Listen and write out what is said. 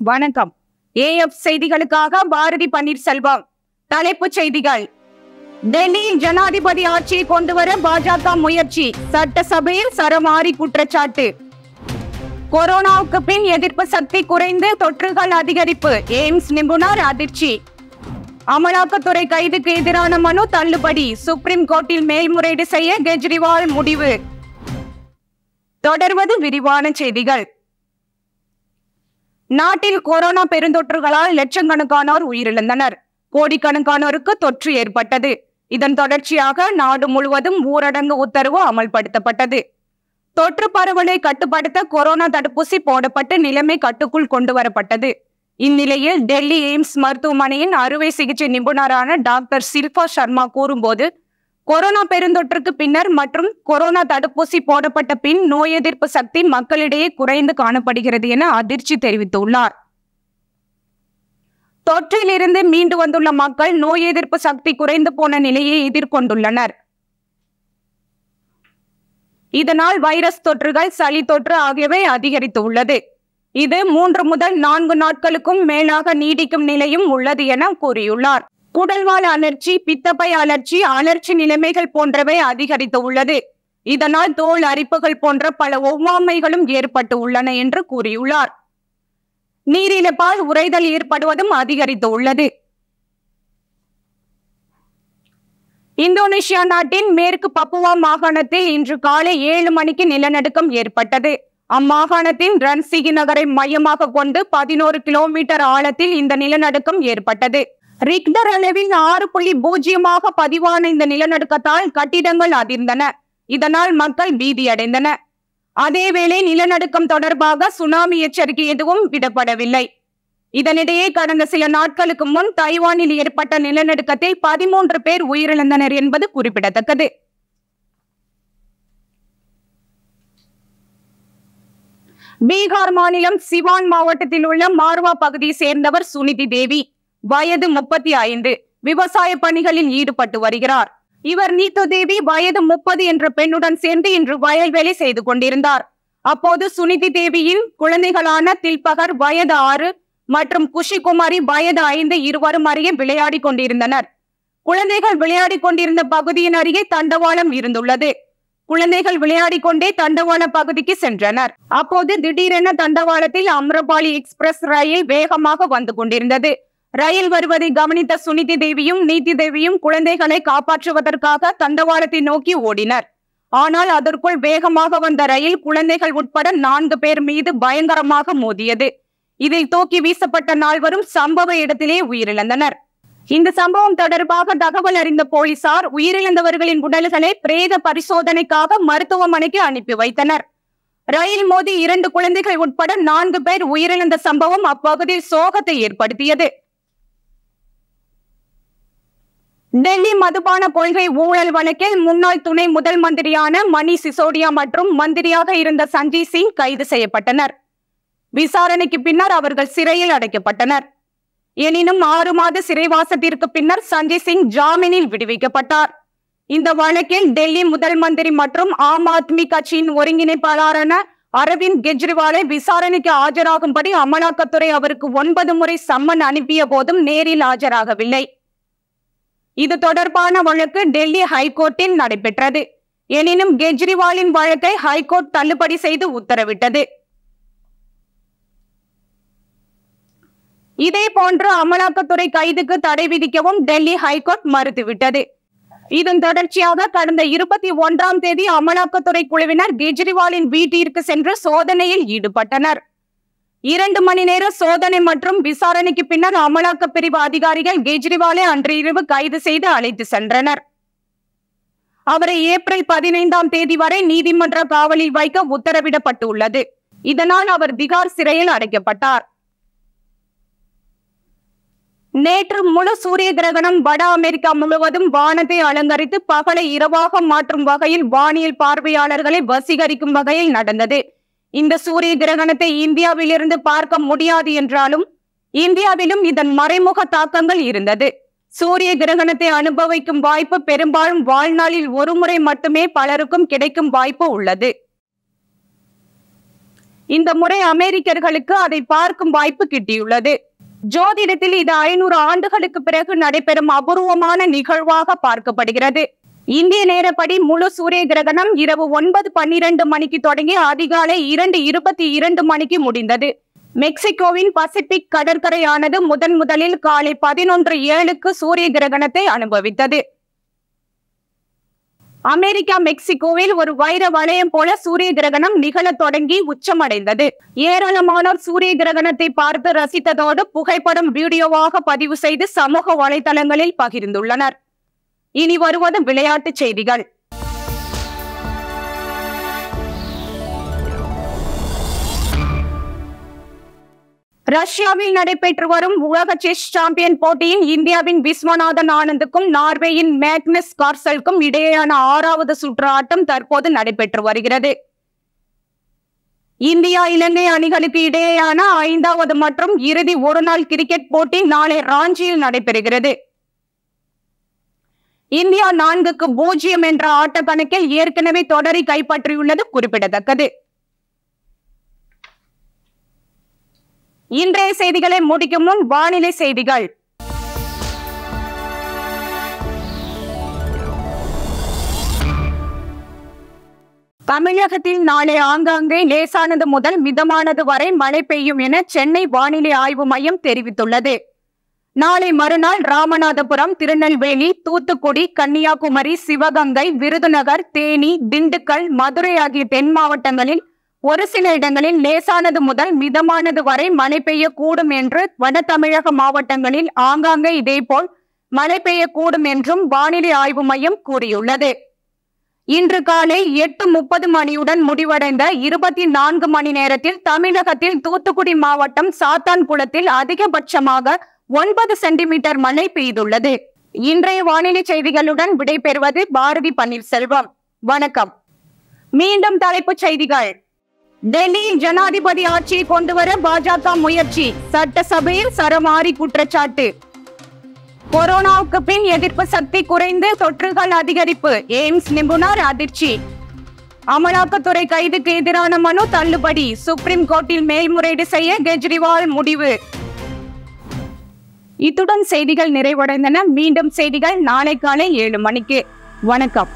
வணக்கம். ஏஎஃப் செய்திகளுக்காக பாரதி பன்னீர்செல்வம். தலைப்புச் செய்திகள். டெல்லியில் ஜனாதிபதி ஆட்சியை கொண்டுவர பாஜக முயற்சி, சட்டசபையில் சரமாரி குற்றச்சாட்டு. கொரோனாவுக்கு பின் எதிர்ப்பு சக்தி குறைந்து தொற்றுகள் அதிகரிப்பு, எய்ம்ஸ் நிபுணர் அதிர்ச்சி. அமலாக்கத்துறை கைதுக்கு எதிரான மனு தள்ளுபடி, சுப்ரீம் கோர்ட்டில் மேல்முறையீடு செய்ய கெஜ்ரிவால் முடிவு. தொடர்வது விரிவான செய்திகள். நாட்டில் கொரோனா பெருந்தொற்றுகளால் லட்சக்கணக்கானோர் உயிரிழந்தனர். கோடிக்கணக்கானோருக்கு தொற்று ஏற்பட்டது. இதன் தொடர்ச்சியாக நாடு முழுவதும் ஊரடங்கு உத்தரவு அமல்படுத்தப்பட்டது. தொற்று பரவலை கட்டுப்படுத்த கொரோனா தடுப்பூசி போடப்பட்டு நிலைமை கட்டுக்குள் கொண்டு வரப்பட்டது. இந்நிலையில் டெல்லி எய்ம்ஸ் மருத்துவமனையின் அறுவை சிகிச்சை நிபுணரான டாக்டர் ஷில்பா சர்மா கூறும்போது, கொரோனா பெருந்தொற்றுக்கு பின்னர் மற்றும் கொரோனா தடுப்பூசி போடப்பட்ட பின் நோய் எதிர்ப்பு சக்தி மக்களிடையே குறைந்து காணப்படுகிறது என அதிர்ச்சி தெரிவித்துள்ளார். தொற்றிலிருந்து மீண்டு வந்துள்ள மக்கள் நோய் எதிர்ப்பு சக்தி குறைந்து போன நிலையை எதிர்கொண்டுள்ளனர். இதனால் வைரஸ் தொற்றுகள், சளி தொற்று ஆகியவை அதிகரித்துள்ளது. இது 3 முதல் 4 நாட்களுக்கும் மேலாக நீடிக்கும் நிலையும் உள்ளது என கூறியுள்ளார். குடல்வால் அலர்ச்சி, பித்தப்பை அலர்ச்சி, அலர்ச்சி நிலைமைகள் போன்றவை அதிகரித்து உள்ளது. இதனால் தோல் அரிப்புகள் போன்ற பல ஒவ்வாமைகளும் ஏற்பட்டு உள்ளன என்று கூறியுள்ளார். நீரிழப்பால் உறைதல் ஏற்படுவதும் அதிகரித்து உள்ளது. இந்தோனேஷியா நாட்டின் மேற்கு பப்புவா மாகாணத்தில் இன்று காலை 7 மணிக்கு நிலநடுக்கம் ஏற்பட்டது. அம்மாகாணத்தின் ரன்சிகி நகரை மையமாக கொண்டு 11 கிலோமீட்டர் ஆழத்தில் இந்த நிலநடுக்கம் ஏற்பட்டது. ரிக்டர் அளவில் 6.0 பதிவான இந்த நிலநடுக்கத்தால் கட்டிடங்கள் அதிர்ந்தன. இதனால் மக்கள் பீதியடைந்தனர். அதேவேளை நிலநடுக்கம் தொடர்பாக சுனாமி எச்சரிக்கை எதுவும் விடப்படவில்லை. இதனிடையே கடந்த சில நாட்களுக்கு முன் தைவானில் ஏற்பட்ட நிலநடுக்கத்தில் 13 பேர் உயிரிழந்தனர் என்பது குறிப்பிடத்தக்கது. பீகார் மாநிலம் சிவான் மாவட்டத்தில் உள்ள மார்வா பகுதியை சேர்ந்தவர் சுனிதி தேவி. வயது 35. விவசாய பணிகளில் ஈடுபட்டு வருகிறார். இவர் நீத்து தேவி வயது 30 என்ற பெண்ணுடன் சேர்ந்து இன்று வயல்வேலை செய்து கொண்டிருந்தார். அப்போது சுனிதி தேவியின் குழந்தைகளான தில்பகர் வயது 6 மற்றும் குஷிகுமாரி வயது 5 இருவரும் அருகே விளையாடி கொண்டிருந்தனர். குழந்தைகள் விளையாடி கொண்டிருந்த பகுதியின் அருகே தண்டவாளம் இருந்துள்ளது. குழந்தைகள் விளையாடி கொண்டே தண்டவாள பகுதிக்கு சென்றனர். அப்போது திடீரென தண்டவாளத்தில் அம்ரபாலி எக்ஸ்பிரஸ் ரயில் வேகமாக வந்து கொண்டிருந்தது. ரயில் வருவதை கவனித்த சுனிதி தேவியும் நீதி தேவியும் குழந்தைகளை காப்பாற்றுவதற்காக தண்டவாளத்தை நோக்கி ஓடினர். ஆனால் அதற்குள் வேகமாக வந்த ரயில் குழந்தைகள் உட்பட 4 பேர் மீது பயங்கரமாக மோதியது. இதில் தூக்கி வீசப்பட்ட 4வரும் சம்பவ இடத்திலே உயிரிழந்தனர். இந்த சம்பவம் தொடர்பாக தகவல் அறிந்த போலீசார் உயிரிழந்தவர்களின் உடல்களை பிரேத பரிசோதனைக்காக மருத்துவமனைக்கு அனுப்பி வைத்தனர். ரயில் மோதி 2 குழந்தைகள் உட்பட 4 பேர் உயிரிழந்த சம்பவம் அப்பகுதியில் சோகத்தை ஏற்படுத்தியது. டெல்லி மதுபான கொள்கை ஊழல் வழக்கில் முன்னாள் துணை முதல் மந்திரியான மணீஷ் சிசோடியா மற்றும் மந்திரியாக இருந்த சஞ்சய் சிங் கைது செய்யப்பட்டனர். விசாரணைக்கு பின்னர் அவர்கள் சிறையில் அடைக்கப்பட்டனர். எனினும் 6 மாத சிறைவாசத்திற்கு பின்னர் சஞ்சய் சிங் ஜாமீனில் விடுவிக்கப்பட்டார். இந்த வழக்கில் டெல்லி முதல் மந்திரி மற்றும் ஆம் ஆத்மி கட்சியின் ஒருங்கிணைப்பாளரான அரவிந்த் கெஜ்ரிவாலை விசாரணைக்கு ஆஜராகும்படி அமலாக்கத்துறை அவருக்கு 9 முறை சம்மன் அனுப்பிய போதும் நேரில் ஆஜராகவில்லை. இது தொடர்பான வழக்கு டெல்லி ஹைகோர்ட்டில் நடைபெற்றது. எனினும் கெஜ்ரிவாலின் வழக்கை ஹைகோர்ட் தள்ளுபடி செய்து உத்தரவிட்டது. இதேபோன்று அமலாக்கத்துறை கைதுக்கு தடை விதிக்கவும் டெல்லி ஹைகோர்ட் மறுத்துவிட்டது. இதன் தொடர்ச்சியாக கடந்த 21ஆம் தேதி அமலாக்கத்துறை குழுவினர் கெஜ்ரிவாலின் வீட்டிற்கு சென்று சோதனையில் ஈடுபட்டனர். 2 மணி நேர சோதனை மற்றும் விசாரணைக்கு பின்னர் அமலாக்க பிரிவு அதிகாரிகள் கெஜ்ரிவாலை அன்று இரவு கைது செய்து அழைத்து சென்றனர். அவரை ஏப்ரல் 15ஆம் தேதி வரை நீதிமன்ற காவலில் வைக்க உத்தரவிடப்பட்டுள்ளது. இதனால் அவர் திகார் சிறையில் அடைக்கப்பட்டார். நேற்று முழு சூரிய கிரகணம் வட அமெரிக்கா முழுவதும் வானத்தை அலங்கரித்து பகலை இரவாக மாற்றும் வகையில் வானியல் பார்வையாளர்களை வசீகரிக்கும் வகையில் நடந்தது. இந்த சூரிய கிரகணத்தை இந்தியாவிலிருந்து பார்க்க முடியாது என்றாலும் இந்தியாவிலும் இதன் மறைமுக தாக்கங்கள் இருந்தது. சூரிய கிரகணத்தை அனுபவிக்கும் வாய்ப்பு பெரும்பாலும் வாழ்நாளில் ஒரு முறை மட்டுமே பலருக்கும் கிடைக்கும் வாய்ப்பு உள்ளது. இந்த முறை அமெரிக்கர்களுக்கு அதை பார்க்கும் வாய்ப்பு கிட்டியுள்ளது. ஜோதிடத்தில் இது 500 ஆண்டுகளுக்கு பிறகு நடைபெறும் அபூர்வமான நிகழ்வாக பார்க்கப்படுகிறது. இந்திய நேரப்படி முழு சூரிய கிரகணம் இரவு 9:12 மணிக்கு தொடங்கி அதிகாலை 2:22 மணிக்கு முடிந்தது. மெக்சிகோவின் பசிபிக் கடற்கரையானது முதலில் காலை 11:07க்கு சூரிய கிரகணத்தை அனுபவித்தது. அமெரிக்கா மெக்சிகோவில் ஒரு வைர வளையம் போல சூரிய கிரகணம் நிகழத் தொடங்கி உச்சமடைந்தது. ஏராளமானோர் சூரிய கிரகணத்தை பார்த்து ரசித்ததோடு புகைப்படம் வீடியோவாக பதிவு செய்து சமூக வலைதளங்களில் பகிர்ந்துள்ளனர். இனி வருவது விளையாட்டுச் செய்திகள். ரஷ்யாவில் நடைபெற்று வரும் உலக செஸ் சாம்பியன் போட்டியில் இந்தியாவின் விஸ்வநாதன் ஆனந்துக்கும் நார்வேயின் மேக்னஸ் கார்ல்சனுக்கும் இடையேயான 6வது சுற்று ஆட்டம் தற்போது நடைபெற்று வருகிறது. இந்தியா இலங்கை அணிகளுக்கு இடையேயான 5வது மற்றும் இறுதி ஒருநாள் கிரிக்கெட் போட்டி நாளை ராஞ்சியில் நடைபெறுகிறது. இந்தியா 4-0 என்ற ஆட்டக்கணக்கில் ஏற்கனவே தொடரை கைப்பற்றியுள்ளது குறிப்பிடத்தக்கது. இன்றைய செய்திகளை முடிக்கும் முன் வானிலை செய்திகள். தமிழகத்தில் நாளை ஆங்காங்கே லேசானது முதல் மிதமானது வரை மழை பெய்யும் என சென்னை வானிலை ஆய்வு மையம் தெரிவித்துள்ளது. நாளை மறுநாள் ராமநாதபுரம், திருநெல்வேலி, தூத்துக்குடி, கன்னியாகுமரி, சிவகங்கை, விருதுநகர், தேனி, திண்டுக்கல், மதுரை ஆகிய தென் மாவட்டங்களில் ஒரு சில இடங்களில் லேசானது முதல் மிதமானது வரை மழை பெய்யக்கூடும் என்று, வட தமிழக மாவட்டங்களில் ஆங்காங்கே இதேபோல் மழை பெய்யக்கூடும் என்றும் வானிலை ஆய்வு மையம் கூறியுள்ளது. இன்று காலை 8:30 மணியுடன் முடிவடைந்த 24 மணி நேரத்தில் தமிழகத்தில் தூத்துக்குடி மாவட்டம் சாத்தான்குளத்தில் அதிகபட்சமாக 9 சென்டிமீட்டர் மழை பெய்துள்ளது. இன்றைய வானிலை செய்திகளுடன் விடைபெறுவது பாரதி பன்னீர்செல்வம். வணக்கம். மீண்டும் தலைப்புச் செய்திகள். டெல்லியில் ஜனாதிபதி ஆட்சியை கொண்டுவர பாஜக முயற்சி, சட்டசபையில் சரமாரி குற்றச்சாட்டு. கொரோனாவுக்கு பின் எதிர்ப்பு சக்தி குறைந்து தொற்றுகள் அதிகரிப்பு, எய்ம்ஸ் நிபுணர் அதிர்ச்சி. அமலாக்கத்துறை கைதுக்கு எதிரான மனு தள்ளுபடி, சுப்ரீம் கோர்ட்டில் மேல்முறையீடு செய்ய கெஜ்ரிவால் முடிவு. இத்துடன் செய்திகள் நிறைவடைந்தன. மீண்டும் செய்திகள் நாளை காலை 7 மணிக்கு. வணக்கம்.